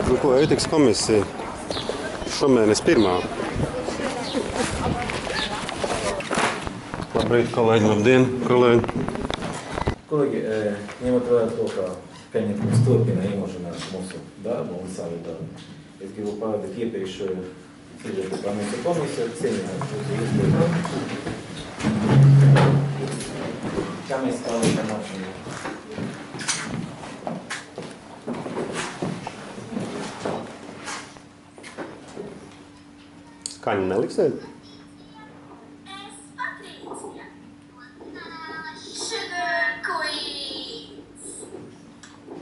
Nu, ko ētikas komisija šomēnes pirmā. Labrīt, kolēģi, labdien, kolēģi. Kolēģi, ņemot vērā to, ka Kaņietkungs turpina iemošanās mūsu darbu un savu darbu, es gribu parādīt iepriekšēju sižetu parlamenta komisiju, cienījāt mūsu iespēju. Kā mēs stāvam mašīnu? Kaņu neliksiet?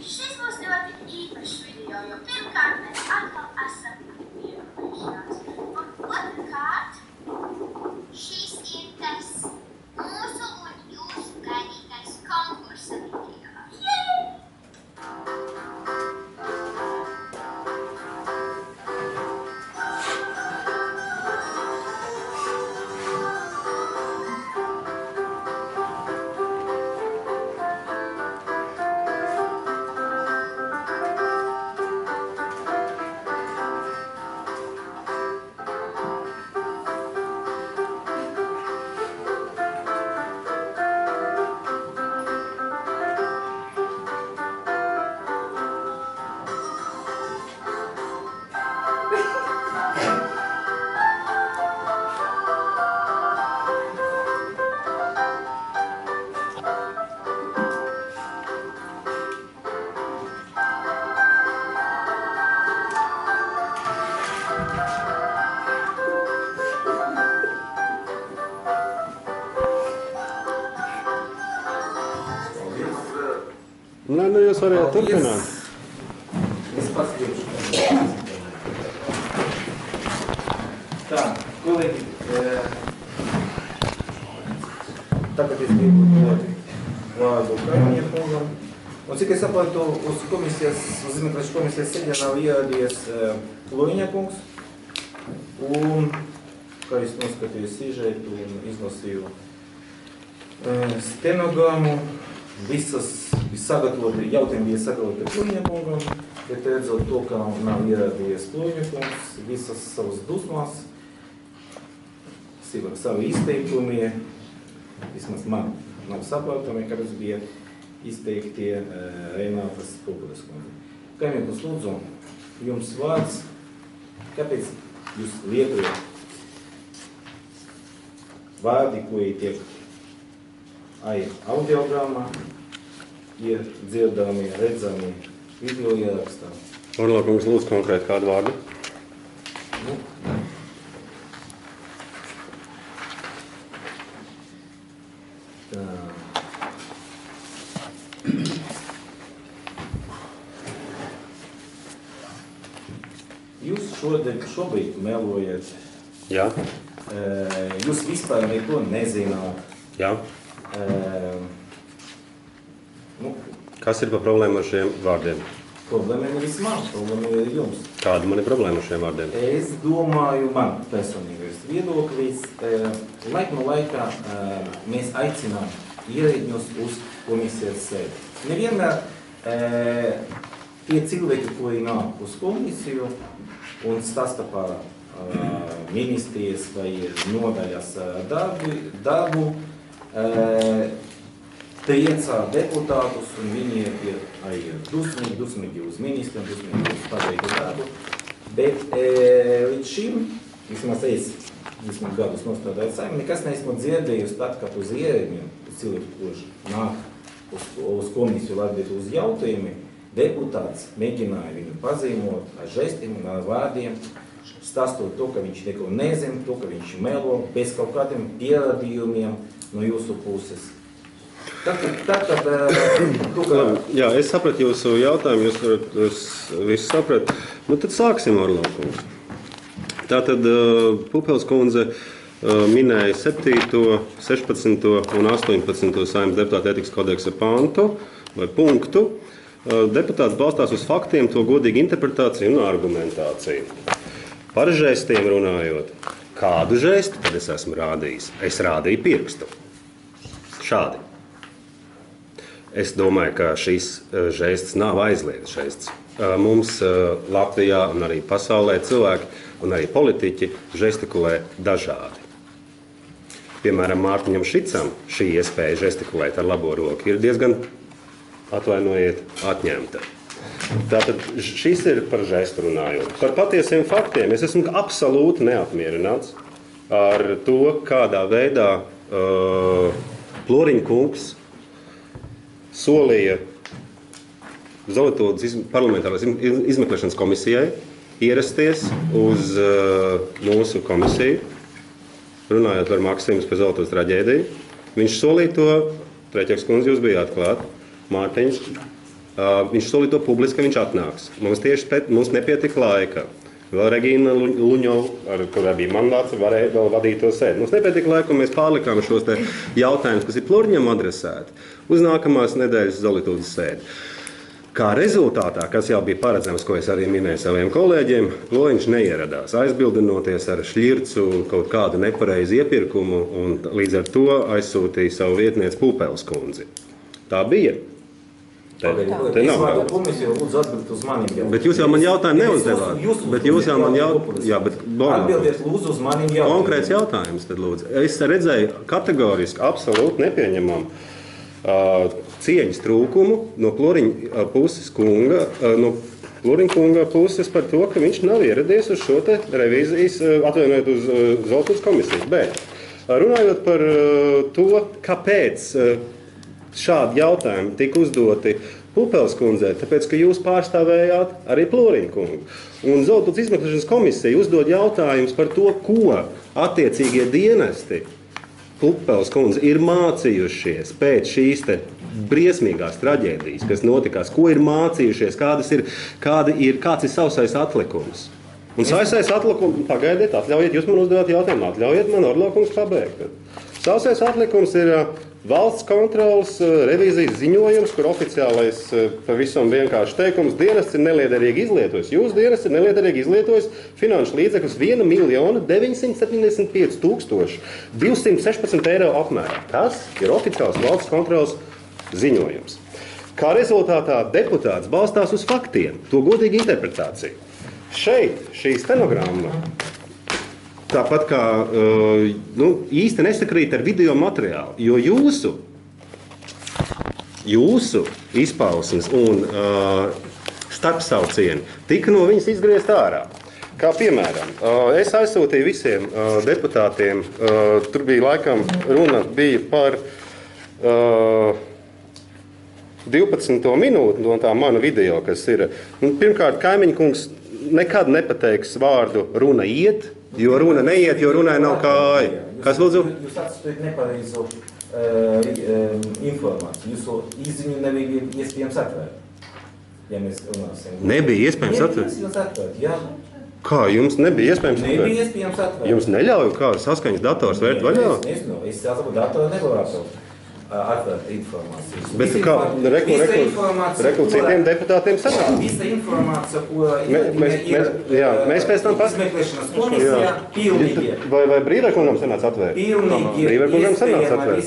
Šis būs ļoti īpašs video, jo pirmkārt mēs atkal esam iepazīšanās. Un otrkārt, šis ir tas mūsu un jūsu gaidītais konkursa video. Nē, nu jūs varētu turpināt. Es pats gribšu. Tā, kolēģi, tagad es gribu dot vārdu Kaņietkungam. Un cik es saprotu, uz izmeklēšanas komisijas sēdē nav ieradies Loiņakungs. Un, kā es noskatīju sižetu un izlasīju stenogramu, jautājumi bija sagatavoti Loiņakungam, bet redzot to, ka nav ieradies Loiņakungs, visas savas dusmās, savi izteikumi, vismaz man nav saprotami, kādas bija izteiktie Reinātas Pupudas kundze. Kaņiekungs, lūdzu, jums vārds, kāpēc jūs lietojat vārdi, kuri tiek audiogramā, ir dzirdami, redzami, video ierakstā. Orlākungs, lūdzu konkrēti kādu vārdu. Nu. Tā. Jūs šobrīd melojat. Jā. Jūs vispār neko nezināt. Jā. Kas ir par problēmu ar šiem vārdiem? Problēma ir nevis man, problēma ir jums. Kāda man ir problēma ar šiem vārdiem? Es domāju, man personīgais viedoklis, laika no laika mēs aicinām ierēdņus uz komisijas sēdi. Nevienmēr tie cilvēki, kuri nāk uz komisiju un stāsta par ministrijas vai nodaļas darbu, priecā deputātus, un viņi ir arī dusmīgi uz ministriem, dusmīgi uz pateiktu darbu. Bet līdz šim, vismaz gadus nostādājot Saeimā, nekas neesmu dzirdējusi tad, kad uz ierēdņiem, cilvēki, kurš nāk uz komisiju atbild uz jautājumi, deputāts mēģināja viņu pazīmot ar žestiem un ar vārdiem, stāstot to, ka viņš neko nezina, to, ka viņš melo, bez kaut kādiem pierādījumiem no jūsu puses. Jā, es sapratu jūsu jautājumu, jūs visu saprat. Nu, tad sāksim, Orlākungs. Tātad Pupeles kundze minēja 7., 16. un 18. Saeimas deputāta ētikas kodeksa pantu vai punktu. Deputāts balstās uz faktiem, to godīgu interpretāciju un argumentāciju. Par žestiem runājot. Kādu žestu tad es esmu rādījis? Es rādīju pirkstu. Šādi. Es domāju, ka šis žests nav aizliegts žests. Mums Latvijā un arī pasaulē cilvēki un arī politiķi žestikulē dažādi. Piemēram, Mārtiņam Šicam šī iespēja žestikulēt ar labo roku ir diezgan, atvainojiet, atņemta. Tātad šis ir par žestu runājot. Par patiesiem faktiem es esmu absolūti neapmierināts ar to, kādā veidā Ploriņa kungs solīja Zolitūdas parlamentārās izmeklēšanas komisijai ierasties uz mūsu komisiju, runājot par Maksimus par Zolitūdas traģēdiju. Viņš solīja to, Treķeks kundze, jūs bijāt klāt, Mārtiņš, viņš solīja to publiski, ka viņš atnāks. Mums nepietika laika. Vēl Regīna Luņova, ar kurā bija mandāts, varēja vēl vadīt to sēdi. Mums nepietika laika, un mēs pārlikām šos te jautājumus, kas ir Ploriņam adresēti, uz nākamās nedēļas Zolitūdas sēdi. Kā rezultātā, kas jau bija paredzams, ko es arī minēju saviem kolēģiem, Ploriņš neieradās, aizbildinoties ar šļircu kaut kādu nepareizu iepirkumu un līdz ar to aizsūtīja savu vietnieci Pupeles kundzi. Tā bija. Te nav. Bet jūs jau man jautājumu neuzdevāt. Bet jūs jau man Atbildiet lūdzu uz maniem jautājumiem. Konkrēts jautājums tad lūdzu. Es redzēju kategoriski absolūti nepieņemam cieņas trūkumu no Ploriņa puses kunga, no Ploriņa kunga puses par to, ka viņš nav ieradies uz šo te revīzijas, atvainojot uz Zolitūdas komisiju. Bet runājot par to, kāpēc šādi jautājumi tika uzdoti Pupeles kundzei, tāpēc, ka jūs pārstāvējāt arī Ploriņa kungu. Un Zolitūdas izmeklēšanas komisija uzdod jautājumus par to, ko attiecīgie dienesti Pupeles kundze ir mācījušies pēc šīs te briesmīgās traģēdijas, kas notikās, ko ir mācījušies, kāds ir sausais atlikums. Un sausais atlikums, pagaidiet, atļaujiet, jūs man uzdevāt jautājumu, atļaujiet man Orlovkungs pabeigt. Sausais atlikums ir valsts kontrolas revīzijas ziņojums, kur oficiālais pavisam vienkārši teikums dienests ir neliederīgi izlietojis. Jūs dienests ir neliederīgi izlietojis finanšu līdzekļus 1 975 216 eiro apmērā. Tas ir oficiāls valsts kontrolas ziņojums. Kā rezultātā deputāts balstās uz faktiem, to godīgu interpretāciju. Šeit šī stenogramma tāpat kā īsti nesakrīt ar video materiālu, jo jūsu izpausmes un starpsaucieni tika no viņas izgriezt ārā. Kā piemēram, es aizsūtīju visiem deputātiem, tur bija laikam runa bija par 12. minūti no tā mana video, kas ir. Pirmkārt, Kaimiņa kungs nekad nepateiks vārdu runa iet, jo runa neiet, jo runai nav kāja. Kas lūdzu? Jūs atstājat nepareizu informāciju. Jūsu izziņu nebija iespējams atvērt. Ja mēs runāsim. Nebija iespējams atvērt? Jā. Kā, jums nebija iespējams atvērt? Nebija iespējams atvērt. Jums neļauj kā saskaņas dators vērt vaļā? Es nezinu, es saku, datoru nevarētu atvērt informācijas. Bet kā, reku citiem deputātiem sanāk? Visa informācija, ko mēs pēc tam izmeklēšanas komisijā, pilnīgi. Vai Brīvekungam sanāca atvērt? Pilnīgi. Brīvekungam sanāca atvērt?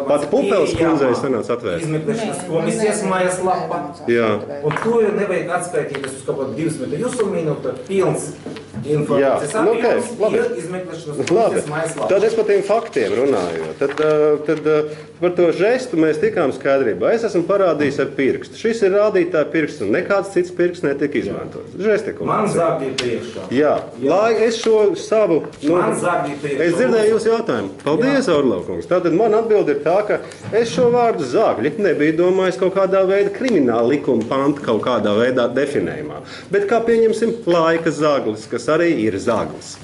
Pats Pupeles kundzei sanāca atvērt? Izmeklēšanas komisijas mājas lapa. Jā. Un to nevajag atspētīties uz kaut kādu 2 minūtu, pilns informācijas apjums, ir izmeklēšanas komisijas mājas lapa. Tad es par tiem faktiem runāju. Tad par to žestu mēs tikām skaidrībā. Es esmu parādījis ar pirkstu. Šis ir rādītāja pirksts, un nekāds cits pirksts netika izmantots. Žestikulācija. Man zāgdīja priekšā. Jā, lai es šo savu... Man zāgdīja priekšā. Es dzirdēju jūsu jautājumu. Paldies, Orlovkungs. Tātad man atbilde ir tā, ka es šo vārdu zāgļi nebiju domājis kaut kādā veidā krimināla likuma pantu kaut kādā veidā definējumā. Bet kā pieņemsim laika zāglis, kas arī ir zāglis.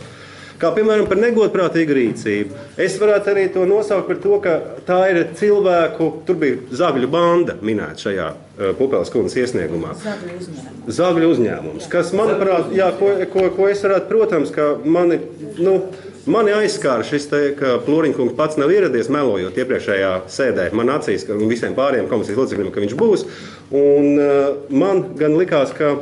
Kā piemēram par negodprātīgu rīcību. Es varētu arī to nosaukt par to, ka tā ir cilvēku, tur bija zagļu banda minēta šajā Pupeles kundzes iesniegumā. Zagļu uzņēmums. Kas, manuprāt, jā, ko es varētu, protams, ka mani aizskāra šis te, ka Ploriņa kungs pats nav ieradies melojot iepriekšējā sēdē. Man acīs, ka visiem pārējiem komisijas locekļiem, ka viņš būs. Un man gan likās, ka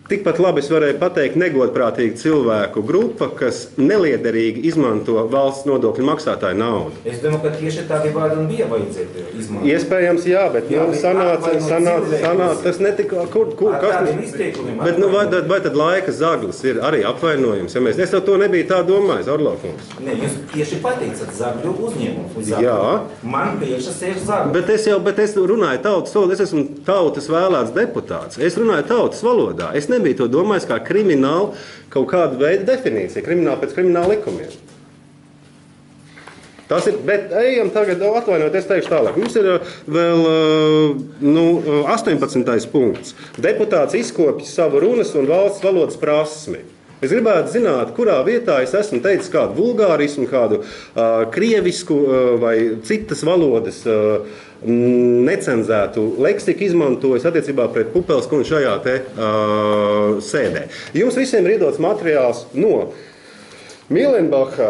Tikpat labi es varēju pateikt negodprātīgu cilvēku grupa, kas neliederīgi izmanto valsts nodokļu maksātāju naudu. Es domāju, ka tieši tādi vārdi un bija vajadzētu izmantot. Iespējams, jā, bet Jā, bet sanāca, tas netika, tādiem izteikumiem. Bet vai tad laika zaglis ir arī apvainojums? Ja es jau to nebiju tā domājis, Orlovkungs. Ne, jūs tieši pateicat zagļu uzņēmumu. Jā. Man priekšā sēž zagļu. Bet es runāju tautas valodā, es esmu tautas vēlēts deputāts. Es runāju tautas valodā. Es nebiju to domājis kā kriminālu kaut kādu veidu definīciju, kriminālu pēc krimināla likumiem. Tas ir, bet ejam tagad, atvainojiet, es teikšu tālāk. Mums ir vēl 18. punkts. Deputāts izkopja savu runas un valsts valodas prasmi. Es gribētu zināt, kurā vietā es esmu teicis kādu vulgārismu, kādu krievisku vai citas valodas necenzētu leksiku izmantojis attiecībā pret Pupeles kundzi šajā te sēdē. Jums visiem ir iedots materiāls no Mīlenbacha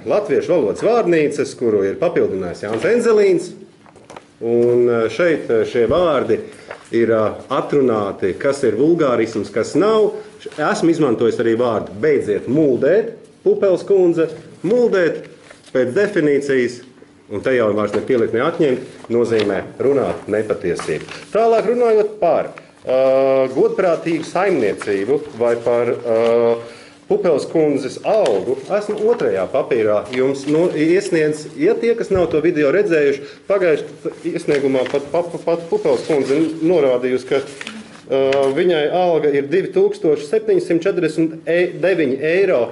latviešu valodas vārnīcas, kuru ir papildinājis Jānis Enzelīns. Un šeit šie vārdi ir atrunāti, kas ir vulgārisms, kas nav. Esmu izmantojis arī vārdu beidziet muldēt, Pupeles kundze, muldēt pēc definīcijas, un te jau vairs nepielikt neatņemt, nozīmē runāt nepatiesību. Tālāk runājot par godprātīgu saimniecību vai par Pupeles kundzes algu, esmu otrajā papīrā jums iesniedz, ja tie, kas nav to video redzējuši, pagājuši iesniegumā pat Pupeles kundze norādījusi, ka viņai alga ir 2749 eiro.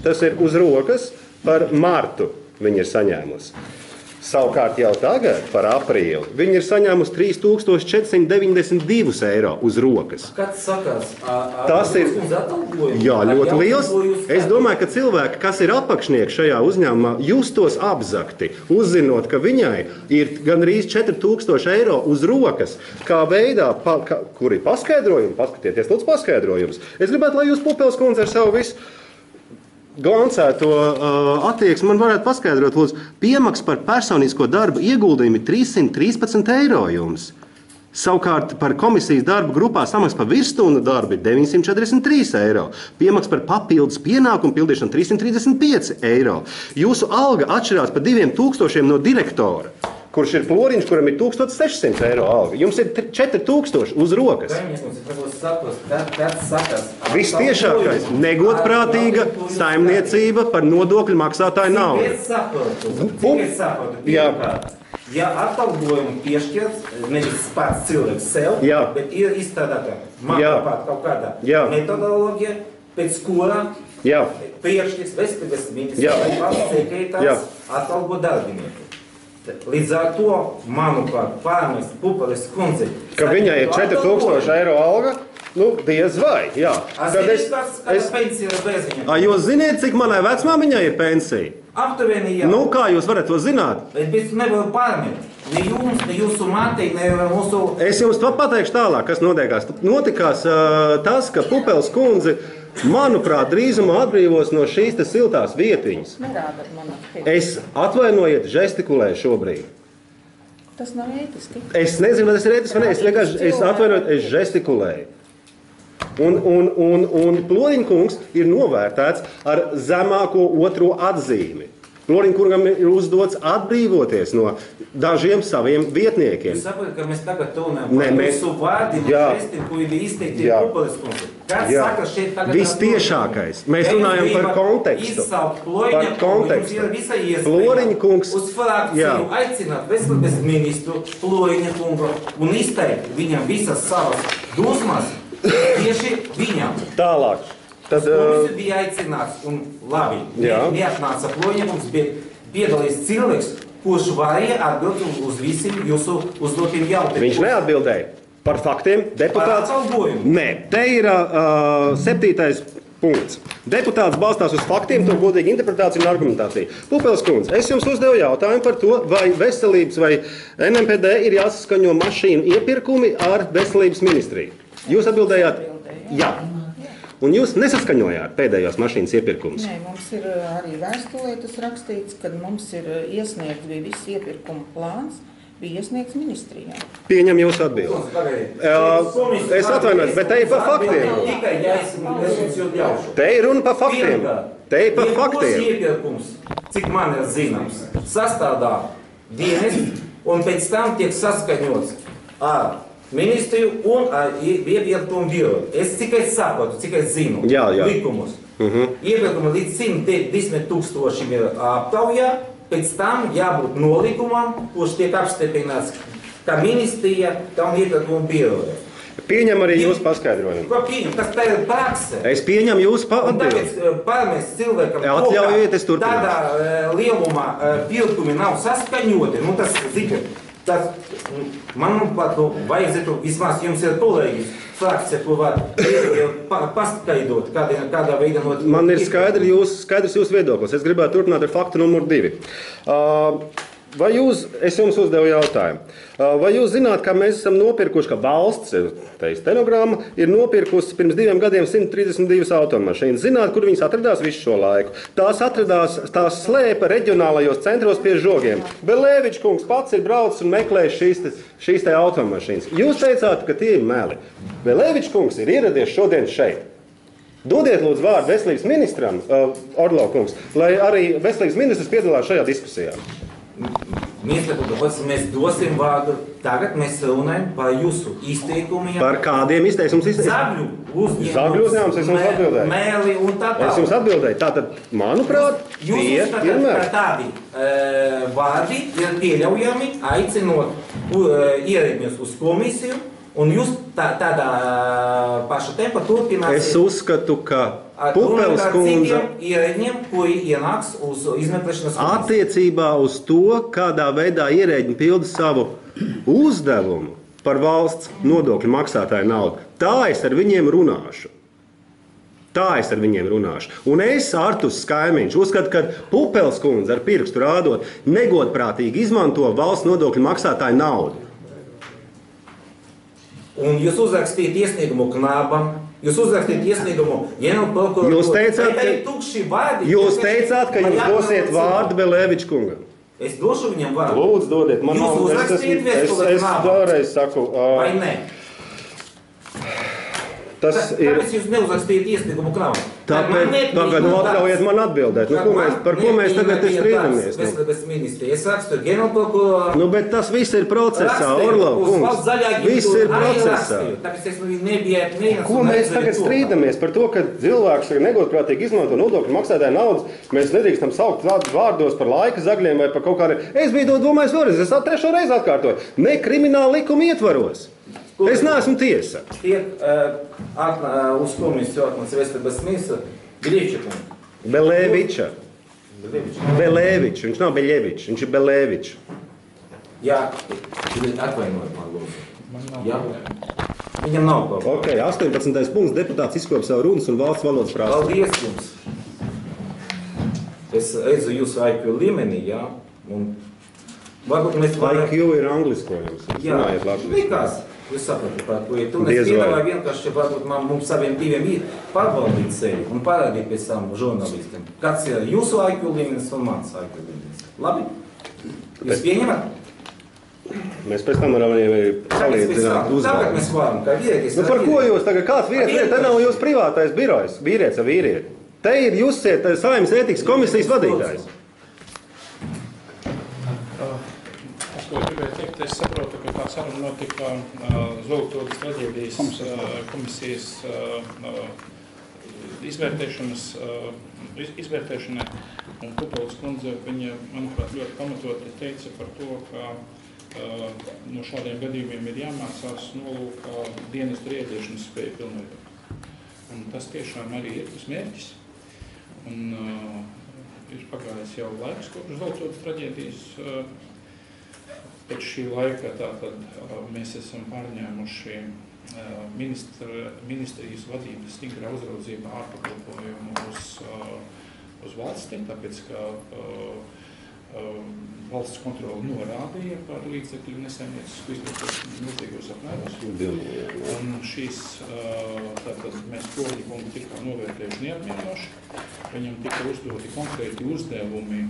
Tas ir uz rokas par martu viņa ir saņēmusi. Savukārt jau tagad par aprīli viņa ir saņēmusi 3492 eiro uz rokas. Kāds sakās? Tas ir jā, ļoti liels. Es domāju, ka cilvēki, kas ir apakšnieki šajā uzņēmumā, justos apzakti, uzzinot, ka viņai ir gandrīz 4000 eiro uz rokas, kā veidā, kur ir paskaidrojumi, paskatieties, lūdzu paskaidrojums. Es gribētu, lai jūs, Pupeles kundze, ar savu visu glancēto attieksmi man varētu paskaidrot, lūdzu, piemaks par personisko darbu ieguldījumi 313 eiro jums. Savukārt par komisijas darbu grupā samaks par virsstundu darbu ir 943 eiro. Piemaks par papildus pienākumu pildīšanu 335 eiro. Jūsu alga atšķirās par 2000 no direktora, kurš ir Ploriņš, kuram ir 1600 eiro alga. Jums ir 4000 uz rokas. Vistiešākais - negodprātīga saimniecība par nodokļu maksātāju naudu. Ja atalgojumu piešķirts nevis pats cilvēks sev, bet ir izstrādāta manuprāt kaut kāda metodoloģija, pēc kura priekšnieks veselības ministrs valsts atalgo darbinieku. Līdz ar to, manuprāt, pārmest Pupeles kundzi, ka viņai ir 4000 eiro alga, diez vai, jā. Jūs ziniet, cik manai vecmāmiņai ir pensija? Aptuveni, jā. Kā jūs varat to zināt? Bet es nevaru pārmest. Ne jums, ne jūsu mātei, ne mūsu... Es jums pateikšu tālāk, kas notiekās. Notikās tas, ka Pupeles kundzi, manuprāt, drīzumā atbrīvos no šīs te siltās vietiņas. Es atvainojiet, žestikulēju šobrīd. Tas nav ētiski. Es nezinu, vai tas ir ētiski vai ne. Es vienkārši atvainojot, es žestikulēju. Un Ploriņkungs ir novērtēts ar zemāko otro atzīmi. Ploriņkungam ir uzdots atbrīvoties no dažiem saviem vietniekiem. Jūs saprotat, ka mēs tagad runājam par jūsu vārdi, ko ir izteikti Pupeles kundze. Kāds saka šeit tagad... Vistiešākais. Mēs runājam par kontekstu. Izsaukt Ploriņa visai iespējām uz frakciju aicināt veselības ministru Ploriņa kungu un izteikt viņam visas savas dusmas tieši viņam. Tālāk. Tad komisija bija aicināts un labi, neatnāca Ploriņkungs, bet piedalīs cilvēks, kurš varēja atbildēt uz visiem jūsu uzdotiem jautājumiem. Viņš neatbildēja par faktiem. Deputāts. Par atalgojumu. Nē, te ir 7. punkts. Deputāts balstās uz faktiem, to godīgi interpretāciju un argumentāciju. Pupeles kundze, es jums uzdevu jautājumu par to, vai veselības vai NMPD ir jāsaskaņo mašīnu iepirkumi ar veselības ministriju. Jūs atbildējāt? Jā. Un jūs nesaskaņojāt pēdējos mašīnas iepirkumus? Nē, mums ir arī vēstulē tas rakstīts, kad mums ir iesniegts bija viss iepirkuma plāns, bija iesniegts ministrijā. Pieņem jūsu atbildi. Es atvainojos, bet te ir par faktiem. Tikai, ja es jums ļaušu. Te ir runa par faktiem. Te ir par faktiem. Iepirkums, cik man ir zināms, sastādā dienests un pēc tam tiek saskaņots ar ministriju un ar iepirkumu biroju. Es tikai saprotu, tikai zinu likumus. Iepirkumi līdz 110 000 ir aptaujā. Pēc tam jābūt nolikumam, kurš tiek apstiprināts kā ministrija, tā un iepirkuma biroja. Pieņem arī jūsu paskaidrojumu. Ko pieņem? Tas tā ir prakse. Es pieņemu jūsu atbildi. Tāpēc pārmest cilvēkam atļaujiet, es turpināšu. tādā lielumā pirkumi nav saskaņoti. Nu, tas, manuprāt, vajadzētu, vismaz jums ir kolēģis, frakcija, ko var paskaidrot, kādā veidā Man ir skaidrs jūsu viedoklis. Es gribētu turpināt ar faktu numur 2. Es jums uzdevu jautājumu. Vai jūs zināt, ka mēs esam nopirkuši, ka valsts, te ir stenogramma, ir nopirkusi pirms 2 gadiem 132 automašīnas? Zināt, kur viņas atradās visu šo laiku? Tās slēpa reģionālajos centros pie žogiem. Belēvičs kungs pats ir braucis un meklējis šīs te automašīnas. Jūs teicāt, ka tie ir meli. Belēvičs kungs ir ieradies šodien šeit. Dodiet lūdzu vārdu veselības ministram, Orlov kungs, lai arī veselības ministrs piedalās šajā diskusijā. Mēs dosim vārdu. Tagad mēs runājam par jūsu izteikumiem. Par kādiem izteikumiem? Zagļu uzņēmums, es jums atbildēju. Mēli un tā tālāk. Es jums atbildēju. Tātad, manuprāt, jūs uzskatāt, ka tādi vārdi ir pieļaujami, aicinot ierēdņus uz komisiju, un jūs tādā paša tempa turpināsiet. Es uzskatu, ka Pupels kundze ierēdņiem, kuri ienāks uz izmeklēšanas komisiju. Attiecībā uz to, kādā veidā ierēdņi pilda savu uzdevumu par valsts nodokļu maksātāju naudu, tā es ar viņiem runāšu. Un es, Artus Skaimiņš, uzskatu, ka Pupels kundze ar pirkstu rādot negodprātīgi izmanto valsts nodokļu maksātāju naudu. Un jūs uzrakstījāt iesniegumu Knābam, jūs uzrakstījāt iesniegumu ģenerālprokuratūrai. Jūs teicāt, ka jūs dosiet vārdu Belēviča kungam. Es došu viņam vārdu. Lūdzu, dodiet. Jūs uzrakstījāt vēstuli Knābam. Es vēlreiz saku. Vai ne? Kāpēc jūs neuzrakstījāt iesniegumu Knābam? Tagad atļaujiet man atbildēt. Par ko mēs tagad strīdamies? Veselības ministrija. Es rakstu ģenerālprokuratūrai. Bet tas viss ir procesā, Orlov kungs. Viss ir procesā. Tāpēc es nebija neviens. Ko mēs tagad strīdamies par to, ka cilvēks negodprātīgi izmanto nodokļu maksātāju naudas? Mēs nedrīkstam saukt vārdos par laika zagļiem vai par kaut kādiem. Es biju domājis vēlreiz, es 3. reizi atkārtoju. Ne krimināla likuma ietvaros. Es neesmu tiesa. Tiek uz komisiju atnāca veselības ministra Grīča. Belēviča. Belēvičs. Viņš nav Beļevičs, viņš ir Belēvičs. Jā, atvainojiet man lūdzu. Jā. Viņam nav problēma. Ok, 18. punkts. Deputāts izkopa savu runas un valsts valodas prasmes. Paldies jums. Es redzu jūsu IQ līmenī, jā. Un varbūt mēs varam... IQ ir angliskojums. Jā, likās. Jūs sapratu, par ko ir. Tu mēs piedāvāju vienkārši varbūt mums saviem diviem pārbaudīt sevi un parādīt pēc tam žurnālistiem. Kāds ir jūsu IQ līmenis un mans IQ līmenis? Labi? Jūs pieņemat? Mēs pēc tam varam salīdzināt uzvārdu. Tagad mēs varam, kā vīrietis. Par ko jūs tagad? Kāds vīrietis? Te nav jūs privātais birojs. Vīrietis ar vīrieti. Te ir jūs Saeimas ētikas komisijas vadītājs. Ko gribēju teikt, es saprotu, ka tā saruna notika Zoltodas traģēdijas komisijas izvērtēšanai, un Pupeles kundze, viņa, manuprāt, ļoti pamatoti teica par to, ka no šādiem gadījumiem ir jāmācās nolūkā dienestu rēģēšanas spēju pilnveidot. Un tas tiešām arī ir tas mērķis. Un ir pagājis jau laiks, kopš Zoltodas traģēdijas. Pēc šī laika tātad mēs esam pārņēmuši ministrijas vadības stingrā uzraudzībā ārpakalpojumu uz valsti, tāpēc, ka valsts kontrole norādīja par līdzekļu nesaimniecisku izmantošanu milzīgos apmēros. Un šīs, tātad mēs Koļņikungu tikā novērtējuši neapmierinoši. Viņam tika uzdoti konkrēti uzdevumi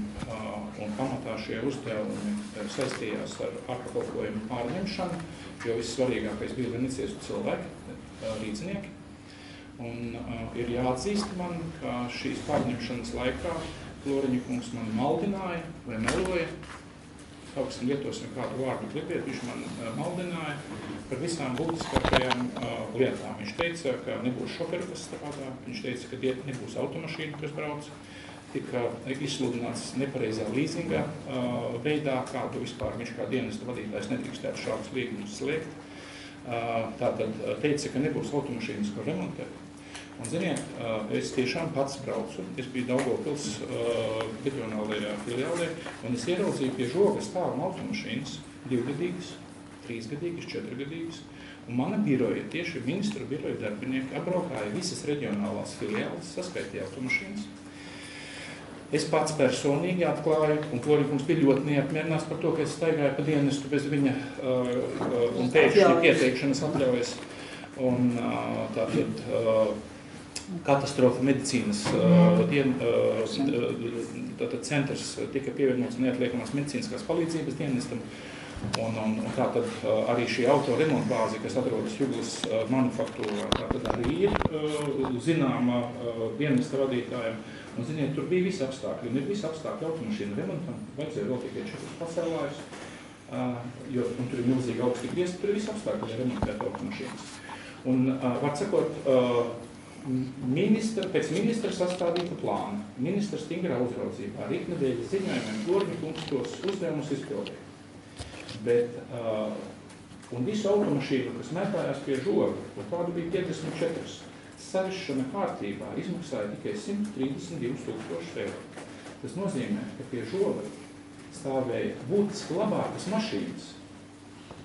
un pamatā šie uzdevumi saistījās ar ārpakalpojumu pārņemšanu, jo vissvarīgākais bija, lai neciestu cilvēki, rīdzinieki. Un ir jāatzīst man, ka šīs pārņemšanas laikā Floriņa kungs mani maldināja vai meloja. Sauksim, lietosim kādu vārdu klipiet, viņš man maldināja par visām būtiskākajām lietām. Viņš teica, ka nebūs šoferu, kas strādā, viņš teica, ka nebūs automašīnu, kas brauc, tika izsludināts nepareizā līzingā veidā, kādu vispār viņš kā dienesta vadītājs nedrīkstētu šādus līgumus slēgt. Tātad teica, ka nebūs automašīnas, ko remontēt. Un, ziniet, es tiešām pats braucu, es biju Daugavpils reģionālajā filiālē, un es ieraudzīju pie žoga stāvam automašīnas, 2-gadīgas, 3-gadīgas, 4-gadīgas, un mana biroja, tieši ministru biroja darbinieki, apbraukāja visas reģionālās filiāles, saskaitīja automašīnas. Es pats personīgi atklāju, un Floriņa kungs bija ļoti neapmierināts par to, ka es staigāju pa dienestu bez viņa un pēkšņi pieteikšanas atļaujas. Un tātad katastrofa medicīnas centrs tika pievienots neatliekamās medicīniskās palīdzības dienestam. Un tātad arī šī autoremontbāze, kas atrodas Juglas manufaktūrā, tātad arī ir zināma dienesta vadītājiem. Un, ziniet, tur bija visi apstākļi, un ir visi apstākļi automašīnu remontam, vajadzēja vēl tikai 4 pacēlājus, un tur ir milzīgi augsti griezti, tur ir visi apstākļi, lai remontētu automašīnas. Un, var sakot, pēc ministra sastādīta plāna, ministra stingrā uzraudzībā, ar iknedēļas ziņojumiem Floriņa kungs tos uzdevumus izpildīja. Bet, un visu automašīnu, kas mētājās pie žoga, un tādu bija 54, savišana kārtībā izmaksāja tikai 132,000 eiro. Tas nozīmē, ka pie žoga stāvēja būtiski labākas mašīnas,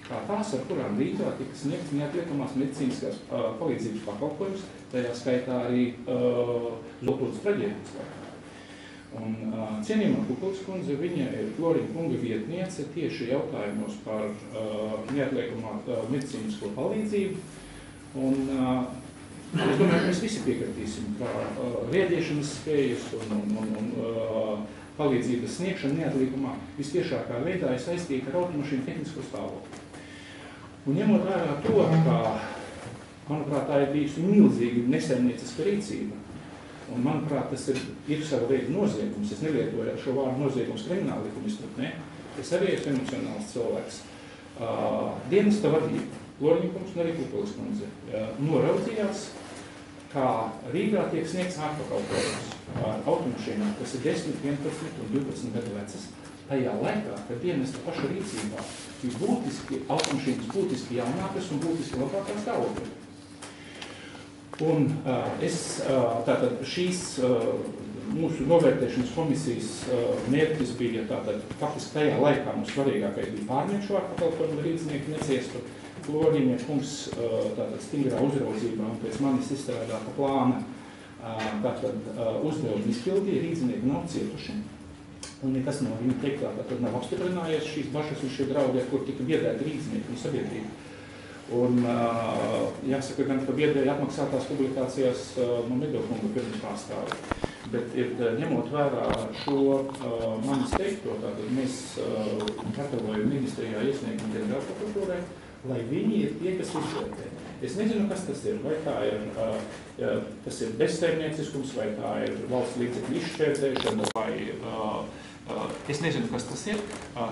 kā tās, ar kurām Rīgā tika sniegts neatliekamās medicīniskās palīdzības pakalpojums, tajā skaitā arī Zoltūras traģēdijas laikā. Un cienījumā Pupeles kundze, viņa ir Floriņa kunga vietniece tieši jautājumos par neatliekamā medicīnisko palīdzību. Un es domāju, ka mēs visi piekritīsim, ka rēģēšanas spējas un palīdzības sniegšana neatliekamā vistiešākā veidā ir saistīta ar automašīnu tehnisko stāvokli. Un ņemot vērā to, ka, manuprāt, tā ir bijusi milzīgi nesaimnieciska rīcība, un, manuprāt, tas ir sava veida noziegums. Es nelietoju šo vārdu noziegums krimināla likuma izpratnē. Es arī esmu emocionāls cilvēks. Dienesta vadība, Floriņa kungs un arī Pupeles kundze, noraudzījās, kā Rīgā tiek sniegts ārpakalpojums ar automašīnām, kas ir 10, 11 un 12 gadu vecas. Tajā laikā, kad dienesta paša rīcībā bija automašīnas būtiski jaunākas un būtiski labākā stāvokļa. Un tātad šīs mūsu novērtēšanas komisijas mērķis bija tātad faktiski tajā laikā mums svarīgākais bija pārņemt šo ārpakalpojumu, lai rīdzinieki neciestu. Floriņa kungs tātad stingrā uzraudzībā un pēc manis izstrādāta plāna tātad uzdevumu izpildīja, rīdzinieki nav cietuši. Un nekas no viņa teiktā tātad nav apstiprinājies šīs bažas un šie draudi, ar kur tika biedēti rīdzinieki un sabiedrība. Un jāsaka gan, ka biedēja atmaksātās publikācijās no Medokunga pirms pārstāvi. Bet ņemot vērā šo manis teikto, tātad mēs gatavojam ministrijā iesniegumu ģenerālprokuratūrai, lai viņi ir tie, kas izvērtē. Es nezinu, kas tas ir, vai tā ir, tas ir bezsaimnieciskums, vai tā ir valsts līdzekļu izšķērdēšana, vai es nezinu, kas tas ir,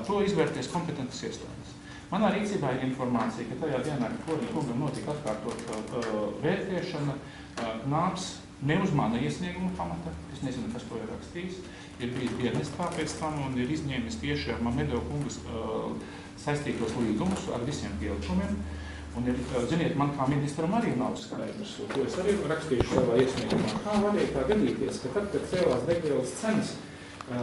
to izvērtēs kompetentas iestādes. Manā rīcībā ir informācija, ka tajā dienā, kad Floriņa kungam notika atkārtot vērtēšana, nāks ne uz mana iesnieguma pamata, es nezinu, kas to ir rakstījis, ir bijis dienestā pēc tam un ir izņēmis tieši ar Mamedo kungas saistītos līgumus ar visiem pielikumiem. Un ir, ziniet, man kā ministram arī nav skaidrs, to es arī rakstīšu savā iesniegumā. Kā varēja tā gadīties, ka tad, kad cēlās degvielas cenas,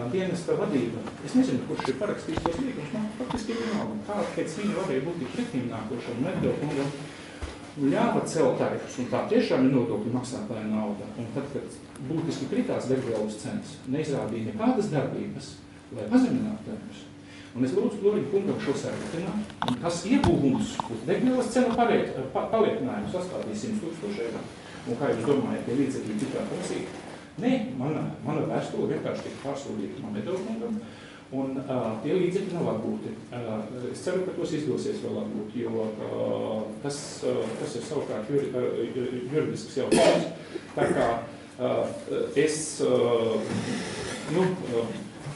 dienesta vadība, es nezinu, kurš ir parakstījis tos līgumus, man faktiski ir vienalga. Kā pēc viņa varēja būt tik pretīm nākoša un Mamedo kungam ļāva celt tarifus, un tā tiešām ir nodokļu maksātāja nauda. Un tad, kad būtiski kritās degvielas cenas, neizrādīja nekādas darbības, lai pazeminātu tarifus. Un es lūdzu Floriņa kungam šo sarunāt, un tas ieguvums uz degvielas cenu paliekinājumu sastādīja 100,000 eiro. Un kā jūs domājat, ja līdzekļi tikā prasīja? Nē, mana vēstule vienkārši tika pārsūdīta Mamedo kungam, Un tie līdzekļi nav atgūti. Es ceru, ka tos izdosies vēl atgūt, jo tas ir savukārt juridisks jautājums. Tā kā es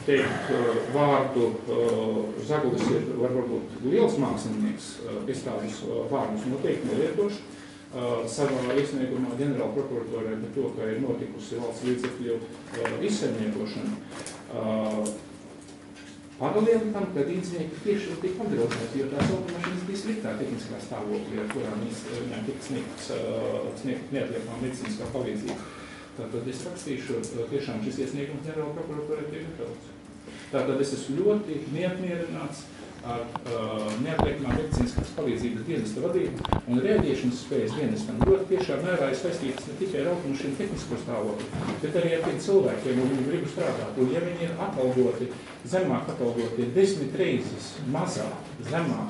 teikt vārdu Zagulis ir varbūt liels mākslinieks, es tādus vārdus noteikti nelietošu. Savā iesniegumā ģenerāla prokuratūrai par to, ka ir notikusi valsts līdzekļu izsaimniekošana. Paralēli tam, ka līdznieki tieši tika apdraudēti, jo tās automašīnas bija sliktā tehniskā stāvoklī, ar kurām viņām tika sniegt neatliekama medicīniskā palīdzība. Tātad es rakstīšu, tiešām šis iesniegums ģenerāla prokuratūrai tiek gatavots. Tātad es esmu ļoti neapmierināts ar neatliekamā medicīniskās palīdzības dienesta vadību un rēģēšanas spējas dienestam ļoti tiešām mērā ir saistītas ne tikai ar automašīnu tehnisko stāvokli, bet arī ar tiem cilvēkiem, un viņi gribu strādāt. Un ja viņi ir atalgoti, zemāk atalgoti 10 reizes zemāk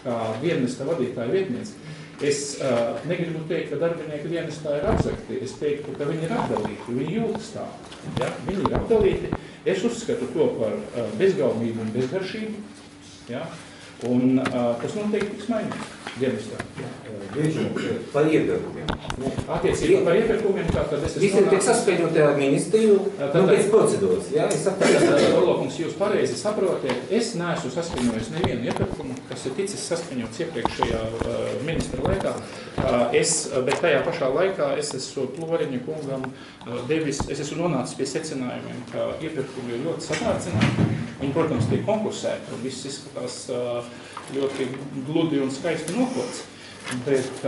kā dienesta vadītāja vietniece, es negribu teikt, ka darbinieki dienestā ir apzakti, es teiktu, ka viņi ir apdalīti, viņi jūtas tā. Ja? Viņi ir apdalīti, es uzskatu to par bezgaumību un bezgaršību. Ja? Un tas noteikti tiks mainīts dienestā. Par iepirkumiem. Attiecībā par iepirkumiem, tātad es Visi tiek saskaņoti ar ministriju, pēc procedūras. Ja? Orlokums, jūs pareizi saprotiet, es neesmu saskaņojis nevienu iepirkumu, kas ir ticis saskaņots iepriekšējā ministra laikā. Bet tajā pašā laikā es esmu Ploriņa kungam devis, es esmu nonācis pie secinājumiem, ka iepirkumi ir ļoti sadārdzināti. Viņi, protams, tiek konkursēti, un viss izskatās ļoti gludi un skaisti noklots. Bet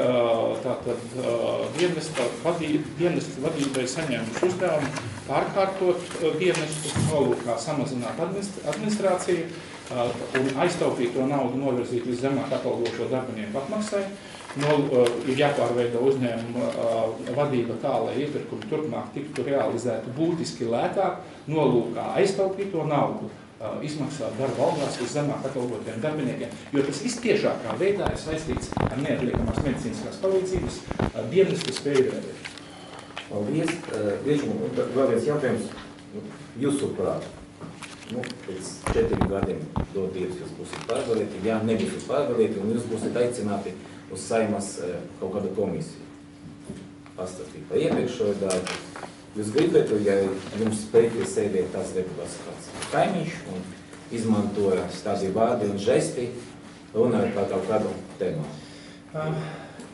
tātad dienesta vadībai saņēmuši uzdevumu pārkārtot dienestu, nolūkā samazināt administrāciju un aiztaupīt to naudu novirzīt līdz zemāk atalgošo darbinieku apmaksai. Ir jāpārveido uzņēmuma vadība tā, lai iepirkumi turpmāk tiktu realizēti būtiski lētāk, nolūkā aiztaupīt to naudu, izmaksāt darba algās uz zemāk atalgotiem darbiniekiem, jo tas vistiešākā veidā ir saistīts ar neatliekamās medicīniskās palīdzības dienestu spēju rēdēt. Paldies. Vēl viens jautājums. Jūsuprāt, pēc 4 gadiem dod Dievs, jūs būsiet pārvēlēti, ja nebūsiet pārvēlēti, un jūs būsiet aicināti uz Saimas kaut kādu komisiju. Pastāstīt par iepriekšējo darbu. Jūs gribētu, ja jums pretī sēdēt tās deputāts kāds kaimiņš un izmantoja tādi vārdi un žesti, runājot par kaut kādu tēmu?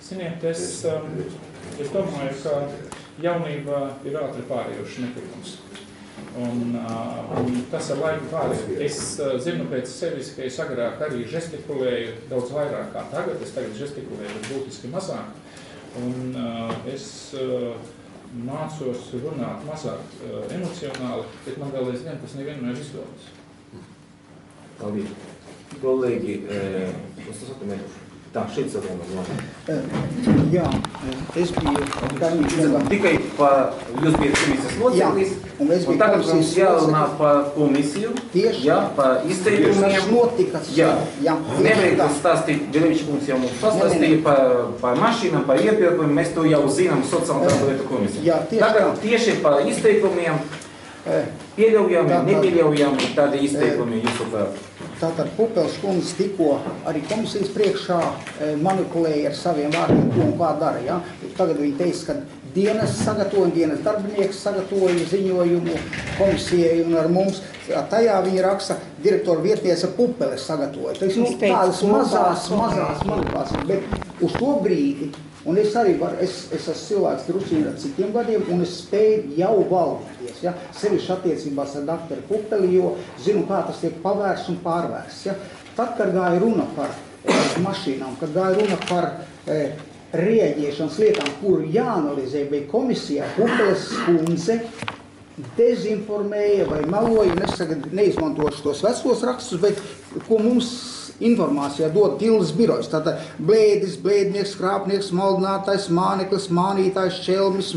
Ziniet, es domāju, ka jaunība ir ātri pārējuši netikums. Un tas ar laiku pārēju. Es zinu pēc sevis, ka es agrāk arī žestikulēju daudz vairāk kā tagad. Es tagad žestikulēju būtiski mazāk. Un es mācos runāt mazāk emocionāli, bet man vēl aizvien tas nevienmēr izdodas. Paldies. Kolēģi, tā, šeit saruna. Jā, es biju kaimiņš. Tikai par jūs bijat komisijas loceklis, un tagad mums jārunā par komisiju, jā, par izteikumiem. Jā, nevajag stāstīt, Bilevičs kungs jau mums pastāstīja par mašīnām, par iepirkumiem, mēs to jau zinām sociāldemokrātu komisiju. Tagad tieši par izteikumiem, pieļaujami, nepieļaujami tādi izteikumi jūsuprāt. Tātad Pupels kundze tikko arī komisijas priekšā manipulēja ar saviem vārdiem, ko un kā dara. Ja? Tagad viņi teica, ka dienas sagatavoja, dienas darbinieks sagatavoja ziņojumu komisijai un ar mums. Tajā viņa raksta, direktora vietniece Pupeles sagatavoja. Tādas mazās manipulācijas, bet uz to brīdi, un es arī es esmu cilvēks drusciņi ar citiem gadiem, un es spēju jau valdīties, ja? Sevišķi attiecībās ar doktoru Pupeli, jo zinu, kā tas tiek pavērsts un pārvērsts. Ja? Tad, kad gāja runa par mašīnām, kad gāja runa par rēģēšanas lietām, kur jāanalizē, vai komisijā Pupeles kundze dezinformēja vai meloja, neizmantošu tos vecos rakstus, bet ko mums informācijā dod Tildes birojas. Tātad blēdis, blēdnieks, krāpnieks, maldinātājs, māneklis, mānītājs, čelmis,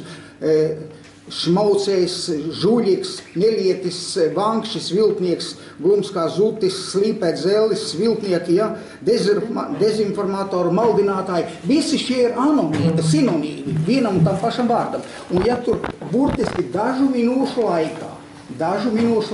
šmaucējs, žuļiks, ņelietis, vankšis, viltnieks, glums kā zutis, slīpēt zellis, viltnieki, ja, dezinformātori, maldinātāji. Visi šie ir anonīmi, sinonīmi, vienam un tam pašam vārdam. Un ja tur burtiski dažu minūšu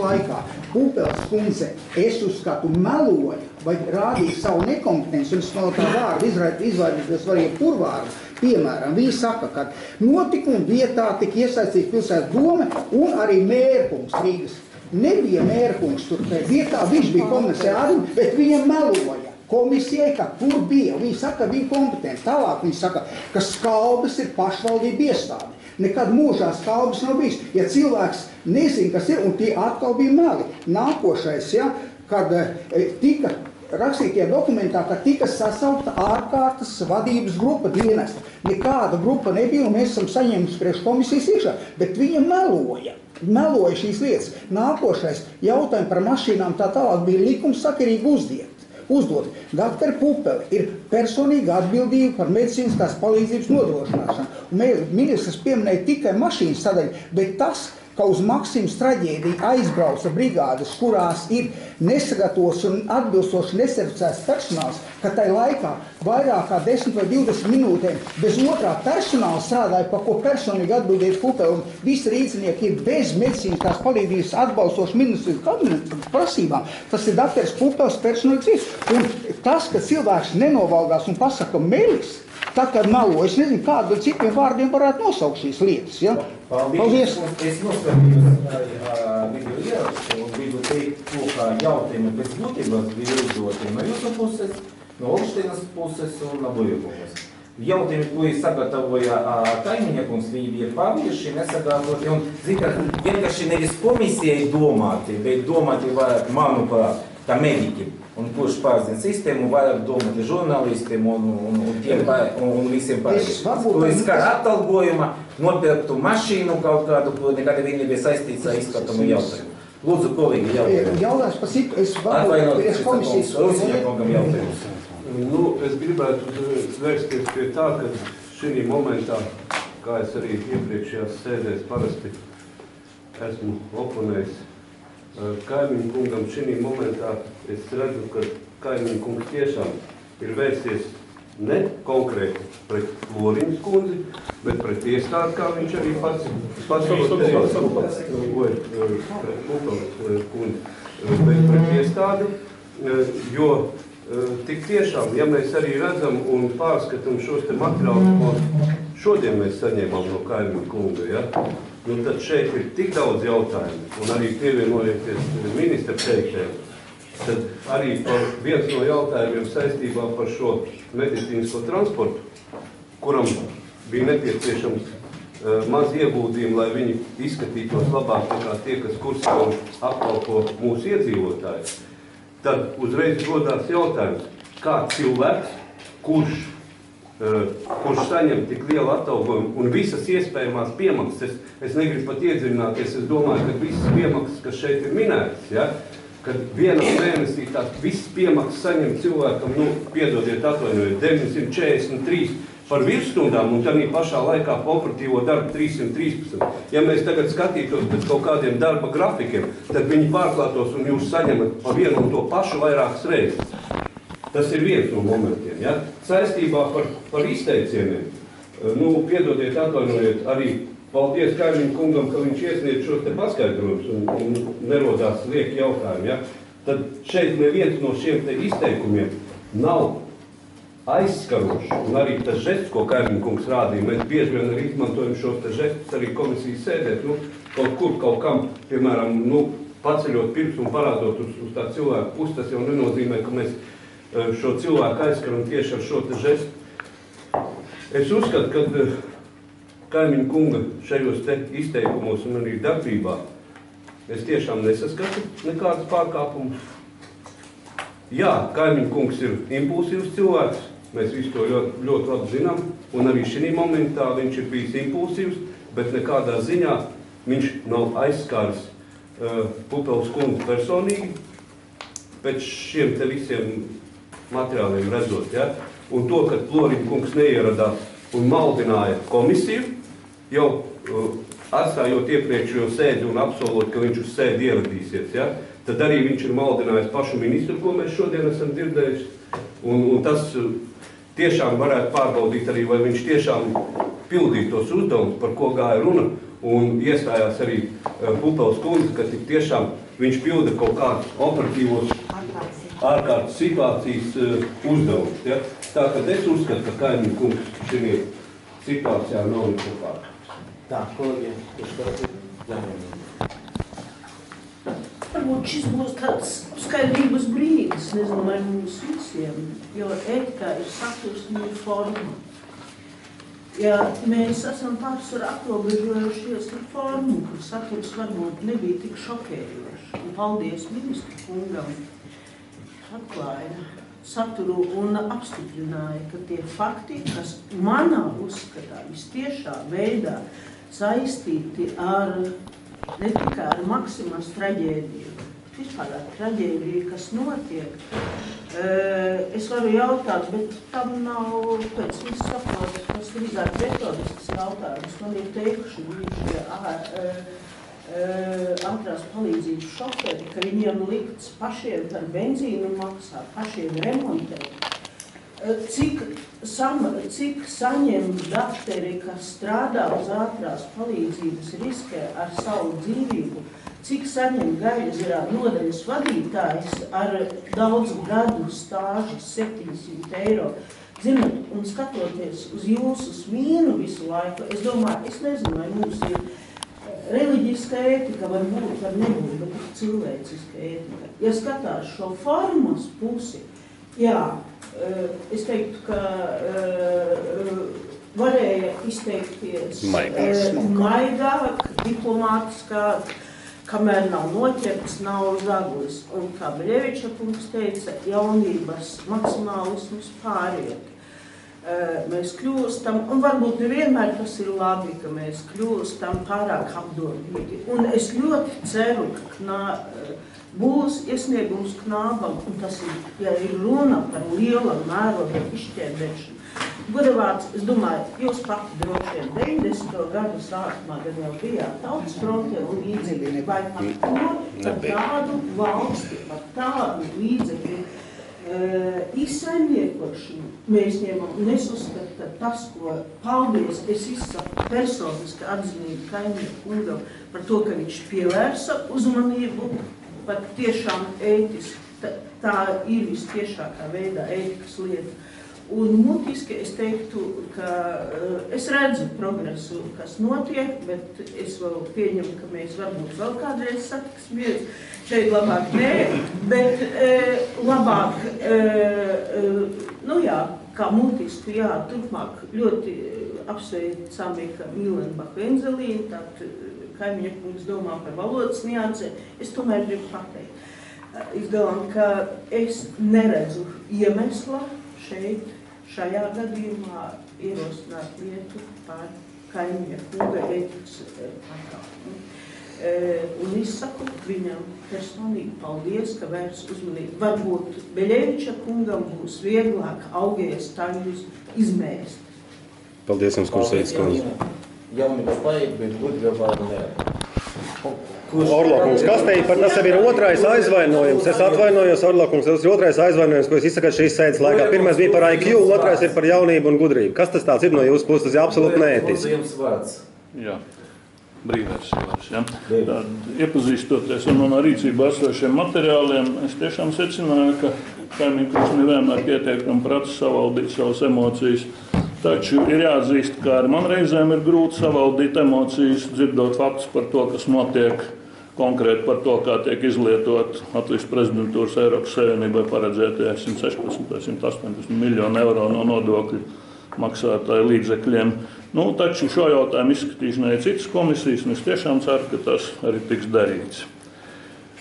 laikā Pūpels kundze, es uzskatu, meloja vai rādīja savu nekompetenci, un es no tā vārdu izvairīties var jebkurvārdu. Piemēram, viņi saka, ka notikuma vietā tika iesaistīts pilsētas doma un arī mērkungs Rīgas. Nebija mērkungs tur vietā, viņš bija komisāri, bet viņam meloja komisijai, ka tur bija. Viņi saka, ka viņi kompetenti. Tālāk viņi saka, ka Skalbes ir pašvaldība iestāde. Nekad mūžā Skalbes nav bijis. Ja cilvēks nezin, kas ir, un tie atkal bija meli. Nākošais, ja, kad tika rakstītie dokumentā, ka tika sasaukta ārkārtas vadības grupa dienesta. Nekāda grupa nebija, un mēs esam saņēmuši priekš komisijas iekšā, bet viņa meloja šīs lietas. Nākošais jautājumi par mašīnām tā tālāk bija likumsakarīgi uzdot. Dr. Pupele ir personīga atbildība par medicīniskās palīdzības nodrošināšanu. Un ministrs pieminēja tikai mašīnas sadaļu, bet tas, ka uz Maksimas traģēdiju aizbrauca brigādes, kurās ir nesagatavos un atbilstoši neservicēts personāls, ka tai laikā vairāk kā 10 vai 20 minūtēm bez otrā personāla strādāja, par ko personīgi atbildēja Pupele, un visi rīznieki ir bez medicīniskās palīdzības atbalstoši ministrijas kabinetu prasībām. Tas ir Dr. Pupeles personīgs. Un tas, ka cilvēks nenovaldās un pasaka melis, tā kā melo, es nezinu, kādu citiem vārdiem varētu nosaukt šīs lietas. Ja? Paldies. Es noskatījos video ierakstu un gribu teikt to, kā jautājumi pēc būtības bija uzdoti no jūsu puses, no Olšteinas puses un no Buļbuļas. Jautājumi, ko sagatavoja kaimiņiekungs, viņi bija pavieši, nesagatavoti un, vienkārši nevis komisijai domāti, bet domāti vajag, manuprāt, kā mediķi. Un kurš pārzina sistēmu, vairāk domāti žurnālistiem un visiem pārējiem. Kurš kā atalgojuma, nopirktu mašīnu kaut kādu, kur nekad viņi nebija saistīts ar izskatumu jautājumu. Lūdzu, kolīgi, jautājumu. Jautājums par citu, es varu priekš komisijas. Rusiņiekungam jautājums. Es gribētu vērsties pie tā, ka šī momentā, kā es arī iepriekšējās sēdēs parasti esmu oponējis kaimiņu kungam, šī momentā es redzu, ka kaimiņu kungs tiešām ir vērsties ne konkrēti pret Floriņas kundzi, bet pret iestādi, kā viņš arī pats pret Pupeles kundzi, bet pret iestādi, jo tik tiešām, ja mēs arī redzam un pārskatām šos te materiālus, ko šodien mēs saņēmām no kaimiņu kunga, ja? Nu, tad šeit ir tik daudz jautājumu, un arī pievienojieties ministra teiktajam, tad arī viens no jautājumiem saistībā par šo medicīnisko transportu, kuram bija nepieciešams maz ieguldījumi, lai viņi izskatītos labāk nekā tie, kas kursā un apkalpo mūsu iedzīvotājus. Tad uzreiz rodās jautājums, kā cilvēks, kurš saņem tik lielu atalgojumu un visas iespējamās piemaksas, es negribu pat iedziļināties, es domāju, ka visas piemaksas, kas šeit ir minētas, ja, kad vienā mēnesī tās visas piemaksas saņem cilvēkam, piedodiet atvainojiet, 943 par virsstundām un tādā pašā laikā pa operatīvo darbu 313. Ja mēs tagad skatītos pēc kaut kādiem darba grafikiem, tad viņi pārklātos un jūs saņemat pa vienu un to pašu vairākas reizes. Tas ir viens no momentiem, ja? Saistībā par izteicieniem. Piedodiet, atvainojiet, arī paldies kaimiņu kungam, ka viņš iesniedz šos te paskaidrojumus un nerodās lieki jautājumi, ja? Tad šeit neviens no šiem te izteikumiem nav aizskarošs. Un arī tas žests, ko kaimiņu kungs rādīja, mēs bieži vien arī izmantojam šos te žestus arī komisijas sēdēt, kaut kur, kaut kam, piemēram, paceļot pirkstu un parādot uz tā cilvēku pusi, tas jau nenozīmē, ka mēs šo cilvēku aizskaram tieši ar šo te žestu. Es uzskatu, ka kaimiņu kunga šajos te izteikumos un arī darbībā es tiešām nesaskatu nekādas pārkāpumus. Jā, kaimiņu kungs ir impulsīvs cilvēks, mēs visu to ļoti labi zinām, un arī šī momentā viņš ir bijis impulsīvs, bet nekādā ziņā viņš nav aizskāris Pupeles kundzi personīgi pēc šiem te visiem materiāliem redzot, ja? Un to, ka Floriņa kungs neieradās un maldināja komisiju, jau atstājot iepriekšējo sēdi un apsolot, ka viņš uz sēdi ieradīsies, ja? Tad arī viņš ir maldinājis pašu ministru, ko mēs šodien esam dzirdējuši, un tas tiešām varētu pārbaudīt arī, vai viņš tiešām pildīja tos uzdevumus, par ko gāja runa, un iestājās arī Pupeles kundze, ka tik tiešām viņš pilda kaut kādus operatīvos ārkārtas situācijas uzdevumus. Ja? Tā, kad es uzskatu, ka Kaimiņu kungs šī situācijā nav neko pārkārtas. Tā, kolēģiem, kurš varētu jāņem. Varbūt šis būs tāds skaidrības brīdis, nezinu, vai mums visiem, jo ētikā ir saturs un ir forma. Ja mēs esam pārsvarā aprobežojušies ar formu, kur saturs varbūt nebija tik šokējošs. Un paldies ministru kungam atklāja saturu un apstiprināja, ka tie fakti, kas manā uzskatā vistiešā veidā saistīti ar ne tikai ar Maksimas traģēdiju, vispār ar traģēdiju, kas notiek. Es varu jautāt, bet tam nav pēc visu saprot, tas drīzāk metodisks jautājums. Man ir teikuši šie ātrās palīdzības šoferi, ka viņiem likts pašiem par benzīnu maksāt, pašiem remontēt. Cik saņem dakteri, kas strādā uz ātrās palīdzības, riskē ar savu dzīvību, cik saņem Gaļasezerā nodaļas vadītājs ar daudzu gadu stāžu 700 eiro. Zinot, un skatoties uz jūsu smīnu visu laiku, es domāju, es nezinu, vai mums ir reliģiska ētika, var būt, var nebūt, bet ir cilvēciska ētika. Ja skatās šo formas pusi, jā, es teiktu, ka varēja izteikties maigāk, diplomātiskāk, kamēr nav noķerts, nav zaglis. Un kā Beļeviča kungs teica, jaunības maksimālismus pāriet. Mēs kļūstam, un varbūt nevienmēr tas ir labi, ka mēs kļūstam pārāk apdomīgi. Un es ļoti ceru, ka būs iesniegums Knābam, un tas ir, ja ir runa par liela mēroga izšķērdēšanu. Godavārds, es domāju, jūs pati droši vien 90. gadu sākumā gan jau bijāt Tautas frontē un līdzekļi, vai par tādu valsti, par tādu līdzekļu izsaimniekošanu mēs ņemam. Un es uzskatu, ka tas, ko paldies, es izsaku personiski atzinību Kaimiņu kungam par to, ka viņš pievērsa uzmanību par tiešām ētiski. Tā ir vistiešākā veidā ētikas lieta. Un mutiski es teiktu, ka es redzu progresu, kas notiek, bet es vēl pieņemu, ka mēs varbūt vēl kādreiz satiksimies. Šeit labāk nē, bet labāk, nu jā, kā mutiski, jā, turpmāk ļoti apsveicami, ka Mīlenbacha Enzelīna, tātad Kaimiņa kungs domā par valodas niansēm, es tomēr gribu pateikt. Izdomām, ka es neredzu iemesla šeit, šajā gadījumā ierosināt lietu par Kaimiņa kunga ētikas pārkāpumu. Un izsaku viņam personīgi paldies, ka vērs uzmanību. Varbūt Beļeviča kungam būs vieglāk augies taļus izmēst. Paldies jums, Kursītis kundze. Jaunības paiet, bet gudrība vārdu nevar. Orlokungs, kas te par tas ir otrais aizvainojums? Es atvainojos, Orlokungs, tas ir otrais aizvainojums, ko es izsakāt šīs sēdes laikā. Pirmais bija par IQ, otrais ir par jaunību un gudrību. Kas tas tāds ir no jūsu puses? Tas ir absolūti neētiski. Jā, brīvais vārds. Ja. Tad, iepazīstoties ar manā rīcībā esošiem materiāliem, es tiešām secināju, ka Kaimiņu kungs nevienmēr pietiekami prata savaldīt savas emocijas. Taču ir jāatzīst, ka ar man reizēm ir grūti savaldīt emocijas, dzirdot faktus par to, kas notiek, konkrēti par to, kā tiek izlietot Latvijas prezidentūras Eiropas Savienībai paredzētie 116–180 miljonu eiro no nodokļu maksātāju līdzekļiem. Nu, taču šo jautājumu izskatīšanai ir citas komisijas, un es tiešām ceru, ka tas arī tiks darīts.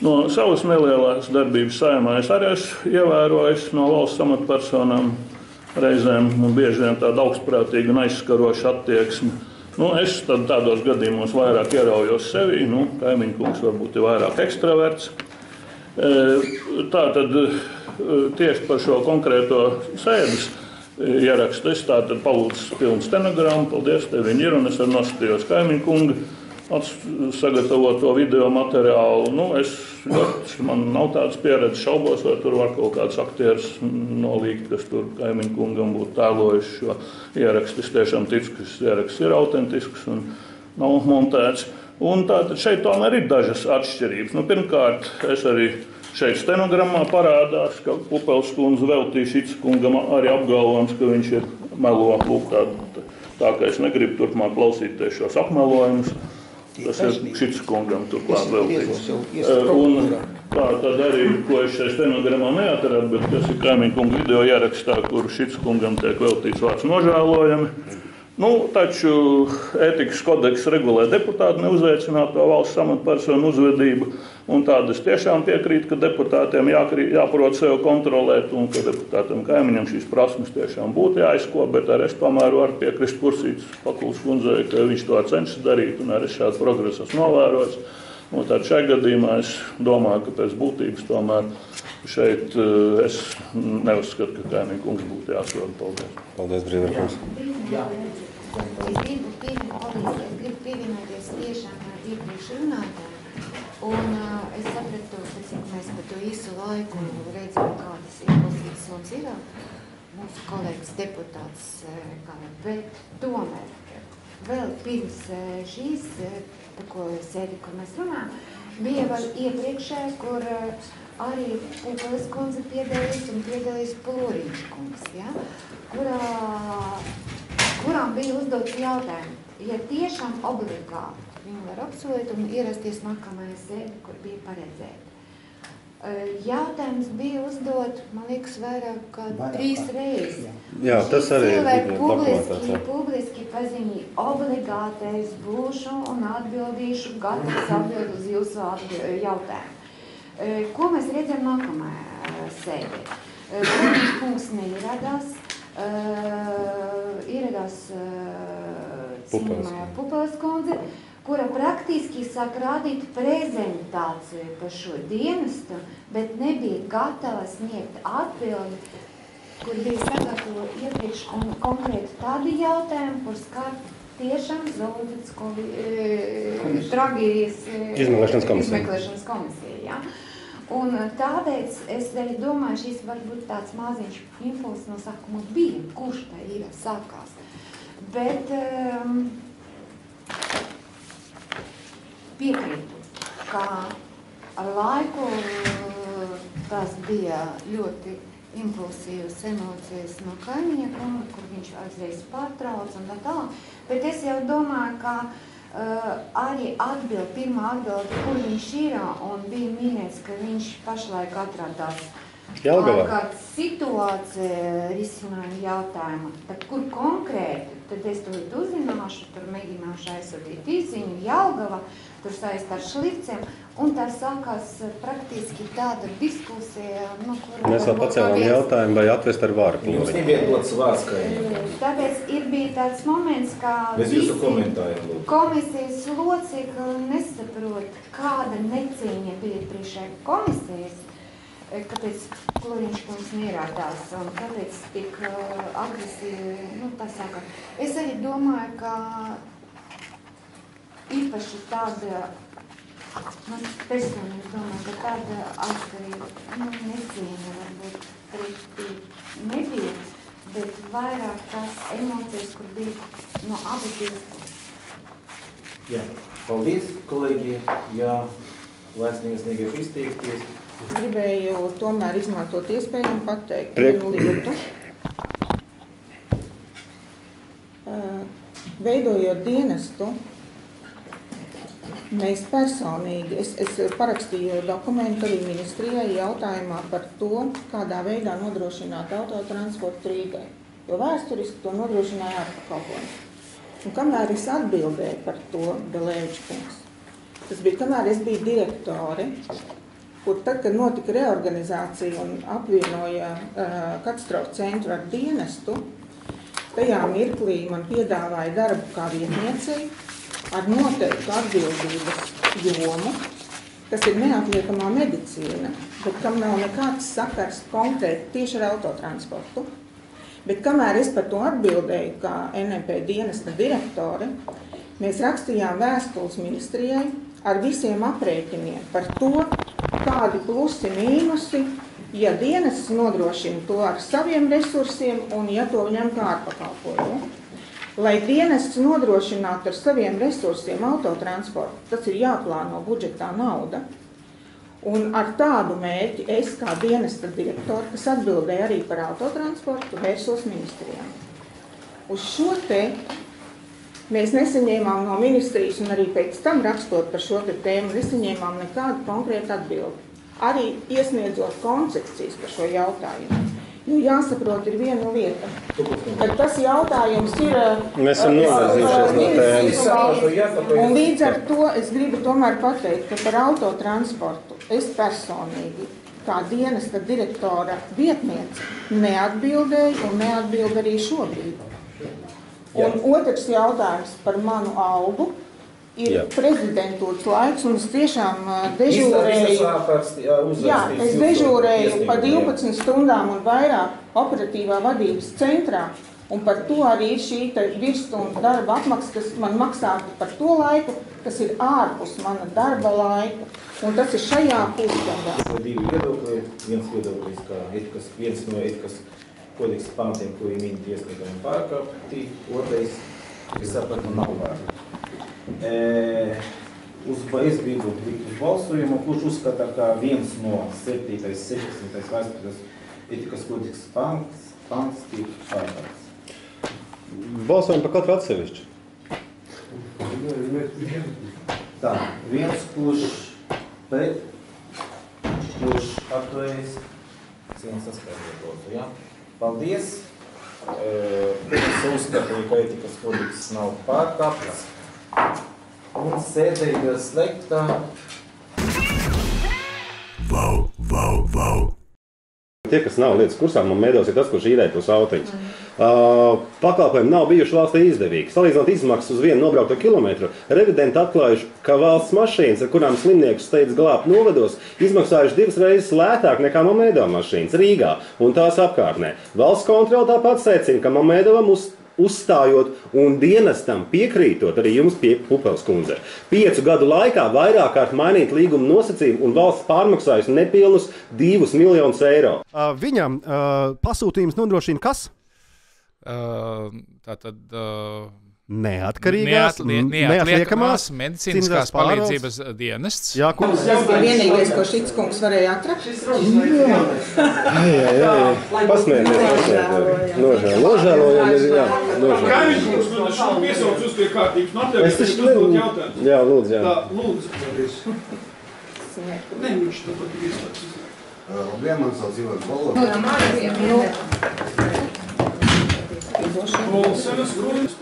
No savas nelielās darbības Saeimā es arī esmu ievērojis no valsts amatpersonām reizēm un bieži vien tāda augstprātīga un aizskaroša attieksme. Nu, es tādos gadījumos vairāk ieraujos sevī, Kaimiņu kungs varbūt ir vairāk ekstraverts. Tātad tieši par šo konkrēto sēdes ierakstu es tātad palūdzu pilnu stenogrammu, paldies, te viņi ir, un es arī nosatījos Kaimiņu kunga sagatavoto video materiālu. Man nav tādas pieredzes, šaubos, vai tur var kaut kāds aktieris nolīgt, kas tur Kaimiņu kungam būtu tēlojuši šo ierakstu. Es tiešām ticu, ka šis ieraksts ir autentisks un nav montēts. Un tātad šeit tomēr ir dažas atšķirības. Nu, pirmkārt, es arī šeit stenogrammā parādās, ka Pupeles kundze veltīja Šits kungam arī apgalvojums, ka viņš ir melo. Lūk, tā kā es negribu turpmāk klausīties šos apmelojumus, tas ir Šits kungam turklāt veltīts. Un tā tad arī, ko es šeit stenogrammā neatradu, bet tas ir Kaimiņu kunga video ierakstā, kur Šits kungam tiek veltīts vārds nožēlojami. Nu, taču ētikas kodeks regulē deputātu neuzaicināto valsts amatpersonu uzvedību, un tādas tiešām piekrīt, ka deputātiem jāprot sev kontrolēt, un ka deputātam Kaimiņam šīs prasmes tiešām būtu jāizko, bet arī es tomēr varu piekrist Kursītes Pakuls kundzei, ka viņš to cenšas darīt, un arī šāds progress esmu novērojis. Un tad šajā gadījumā es domāju, ka pēc būtības tomēr šeit es neuzskatu, ka Kaimiņu kungs būtu jāsoda. Paldies. Paldies, Brīvērkungs. Es gribu pievienoties tiešām iepriekš runātājiem, un es sapratu, cik mēs par to īsu laiku redzam, kādas ieklausītas mums ir mūsu kolēģis deputāts, bet tomēr vēl pirms šīs, par ko sēdi, kur mēs runājam, bija vēl iepriekšēji, kur arī Pupeles kundze piedalījis Plūriņš kungs, ja? Kurām bija uzdots jautājumu, ja tiešām obligāti viņi var apsolīt un ierasties nākamajā sēdi, kur bija paredzēta. Jautājums bija uzdot, man liekas, vairāk kā 3 reizes. Jā, tas arī cilvēki dokumentēts. publiski paziņoja, obligāti es būšu un atbildīšu, gatavs atbild uz jūsu jautājumu. Ko mēs redzam nākamajā sēdē? Plūriņš kungs neieradās. Ieradās cinemā Pupeles kundze, kura praktiski sāk rādīt prezentāciju par šo dienestu, bet nebija gatava sniegt atbildi, kur bija sagatavo iepriekš konkrēti tādi jautājumi, kur skar tiešām zooloģisko tragēdijas izmeklēšanas komisija. Ja? Un tāpēc es arī domāju, šis varbūt tāds maziņš impulss no sākuma bija, kurš tā ir sākās. Bet piekrītu, ka ar laiku tās bija ļoti impulsīvas emocijas no Kaimiņa kunga, kur viņš aizreiz pārtrauc un tā tālāk. Bet es jau domāju, ka arī pirmā atbilde, kur viņš ir, un bija minēts, ka viņš pašlaik atradās kāda situācija risinājuma jautājumu. Tad, kur konkrēti, tad es to uzzināšu, tur mēģināšu aizsūtīt izziņu Jelgava, tur saist ar Šlivciem, un tā sākās praktiski tāda diskusija, Mēs vēl pacēlām jautājumu, vai atvest ar vārdu. Jums nebija dots vārds, ka tāpēc bija tāds moments, ka visi komisijas locekļi nesaprot, kāda necīņa bija priekšā komisijas, kāpēc Plūriņš kungs neierādās un kāpēc tik agresīvi, tā saka. Es arī domāju, ka īpaši tāda, personīgi domāju, ka tāda atkarība, necīņa varbūt pretī nebija, bet vairāk tās emocijas, kur bija no abu puses. Jā, paldies, kolēģi, ja Laisnīgas negrib izteikties. Gribēju tomēr izmantot iespēju un pateikt vienu lietu. Veidojot dienestu, mēs personīgi, es parakstīju dokumentu arī ministrijai jautājumā par to, kādā veidā nodrošināt autotransportu Rīgai, jo vēsturiski to nodrošināja ārpakalpojums. Un kamēr es atbildēju par to, Belēvičs kungs, tas bija, kamēr es biju direktore, kur tad, kad notika reorganizācija un apvienoja katastrofu centru ar dienestu, tajā mirklī man piedāvāja darbu kā vietniecei ar noteiktu atbildības jomu, kas ir neatliekamā medicīna, bet kam nav nekāds sakars konkrēti tieši ar autotransportu. Bet kamēr es par to atbildēju kā NMP dienesta direktore, mēs rakstījām vēstules ministrijai ar visiem aprēķiniem par to, kādi plusi, mīnusi, ja dienests nodrošina to ar saviem resursiem un ja to ņem kā ārpakalpojumu. Lai dienests nodrošinātu ar saviem resursiem autotransportu, tas ir jāplāno budžetā nauda. Un ar tādu mērķi es kā dienesta direktori, kas atbildēja arī par autotransportu, vērsos ministrijā. Uz šo te mēs nesaņēmām no ministrijas un arī pēc tam rakstot par šo te tēmu, nesaņēmām nekādu konkrētu atbildi. Arī iesniedzot koncepcijas par šo jautājumu. Jo jāsaprot ir viena lieta, ka tas jautājums ir Mēs esam novirzījušies no tēmas. Un līdz ar to es gribu tomēr pateikt, ka par autotransportu es personīgi, kā dienesta direktora vietniece, neatbildēju un neatbildu arī šobrīd. Un otrs jautājums par manu algu ir prezidentūras laiks, un es tiešām dežūrēju, es dežūrēju pa 12 stundām un vairāk operatīvā vadības centrā, un par to arī ir šī virsstundu darba apmaksa, kas man maksātu par to laiku, kas ir ārpus mana darba laika, un tas ir šajā pusgadā. Divi viedokļi, viens no etikas kodeksa pamatiem, ko ir mini tiesniekam un pārkāpti, otrais, es sapratu, nav vērts. Es gribu likt uz balsojumu, kurš uzskata, ka viens no 7. 16. vēstures etikas kodeksa pants tiek pārkāpts. Balsojam par katru atsevišķi. Tā, viens, kurš pret, kurš atturējas, viens saskaidro balsu, jā? Paldies! Es uzskatu, ka etikas kodeks nav pārkāpts. Un sēdē ir slēgta. Tie, kas nav lietas kursā, man mēdos ir tas, kurš īrē tos autiņus. Pakalpojumi nav bijuši valstī izdevīgi. Salīdzinot izmaksas uz vienu nobraukto kilometru, revidenti atklājuši, ka valsts mašīnas, ar kurām slimniekus steidz glābt novados, izmaksājuši 2 reizes lētāk nekā Mamēdova mašīnas Rīgā un tās apkārtnē. Valsts kontrole tāpat secina, ka Mamēdovam uzstājot un dienestam piekrītot arī jums Pupels kundze. 5 gadu laikā vairāk kārt mainīt līguma nosacījumu un valsts pārmaksājusi nepilnus 2 miljonus eiro. Viņam pasūtījums nodrošina kas? Neatkarīgās, neatliekamās medicīniskās palīdzības dienests. Jā, Tas bija vienīgais, ko šits kungs varēja atrast. Jā. Pasmēties. Nožēlojam ir, jā. Kaimiņš kungs, man šo piesauc uz pie kārtības. Es taču lūdzu. Jā, lūdzu, jā. Tā, lūdzu. Ne, viņš to pat izslēdz. Labdien, man sauc Ivars Bolots.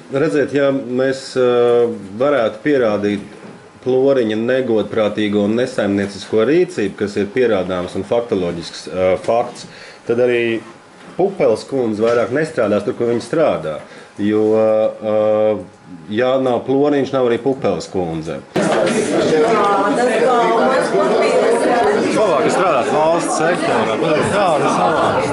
Redziet, ja mēs varētu pierādīt Ploriņa negodprātīgo un nesaimniecisko rīcību, kas ir pierādāms un faktoloģisks fakts, tad arī Pupels kundze vairāk nestrādās tur, kur viņa strādā. Jo, ja nav Ploriņš, nav arī Pupels kundze. Labāk strādāt valsts sektorā, bet tādas savās.